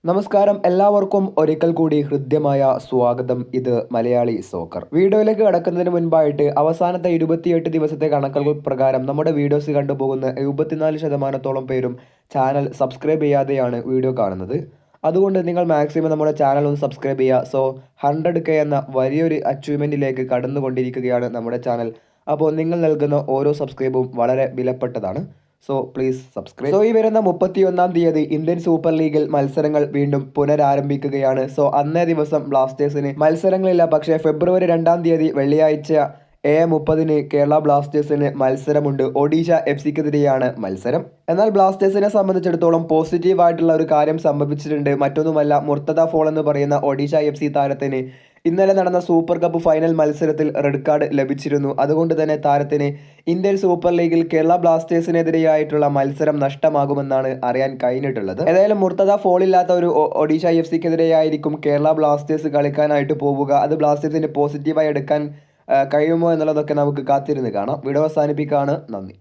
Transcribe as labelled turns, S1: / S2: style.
S1: നമസ്കാരം, എല്ലാവർക്കും ഒരിക്കൽ കൂടി ഹൃദ്യമായ സ്വാഗതം. ഇത് മലയാളി സോക്കർ. വീഡിയോയിലേക്ക് കടക്കുന്നതിന് മുൻപായിട്ട് അവസാനത്തെ 28 ദിവസത്തെ കണക്കുകൾ പ്രകാരം നമ്മുടെ വീഡിയോസ് കണ്ടുപോകുന്ന 74% പേരും ചാനൽ സബ്സ്ക്രൈബ് ചെയ്യാതെയാണ് വീഡിയോ കാണുന്നത്. അതുകൊണ്ട് നിങ്ങൾ മാക്സിമം നമ്മുടെ ചാനൽ ഒന്ന് സബ്സ്ക്രൈബ് ചെയ്യുക. സോ 100K എന്ന വലിയൊരു അച്ചീവ്മെൻറ്റിലേക്ക് കടന്നുകൊണ്ടിരിക്കുകയാണ് നമ്മുടെ ചാനൽ. അപ്പോൾ നിങ്ങൾ നൽകുന്ന ഓരോ സബ്സ്ക്രൈബും വളരെ വിലപ്പെട്ടതാണ്. So please subscribe. സോ ഈ വരുന്ന 31-ാം തീയതി ഇന്ത്യൻ സൂപ്പർ ലീഗിൽ മത്സരങ്ങൾ വീണ്ടും പുനരാരംഭിക്കുകയാണ്. സോ അന്നേ ദിവസം ബ്ലാസ്റ്റേഴ്സിന് മത്സരങ്ങളില്ല. പക്ഷേ ഫെബ്രുവരി 2-ാം തീയതി വെള്ളിയാഴ്ച 7:30 കേരള ബ്ലാസ്റ്റേഴ്സിന് മത്സരമുണ്ട്. ഒഡീഷ FC-ക്കെതിരെയാണ് മത്സരം. എന്നാൽ ബ്ലാസ്റ്റേഴ്സിനെ സംബന്ധിച്ചിടത്തോളം പോസിറ്റീവായിട്ടുള്ള ഒരു കാര്യം സംഭവിച്ചിട്ടുണ്ട്. മറ്റൊന്നുമല്ല, മുർത്തദ ഫോൾ എന്ന് പറയുന്ന ഒഡീഷ FC താരത്തിന് ഇന്നലെ നടന്ന സൂപ്പർ കപ്പ് ഫൈനൽ മത്സരത്തിൽ റെഡ് കാർഡ് ലഭിച്ചിരുന്നു. അതുകൊണ്ട് തന്നെ താരത്തിന് ഇന്ത്യൻ സൂപ്പർ ലീഗിൽ കേരള ബ്ലാസ്റ്റേഴ്സിനെതിരെയായിട്ടുള്ള മത്സരം നഷ്ടമാകുമെന്നാണ് അറിയാൻ കഴിഞ്ഞിട്ടുള്ളത്. ഏതായാലും മുർത്തദ ഫോളില്ലാത്ത ഒരു ഒഡീഷ FC-ക്കെതിരെയായിരിക്കും കേരള ബ്ലാസ്റ്റേഴ്സ് കളിക്കാനായിട്ട് പോവുക. അത് ബ്ലാസ്റ്റേഴ്സിന് പോസിറ്റീവായി എടുക്കാൻ കഴിയുമോ എന്നുള്ളതൊക്കെ നമുക്ക് കാത്തിരുന്ന് കാണാം. വീഡിയോ അവസാനിപ്പിക്കുകയാണ്. നന്ദി.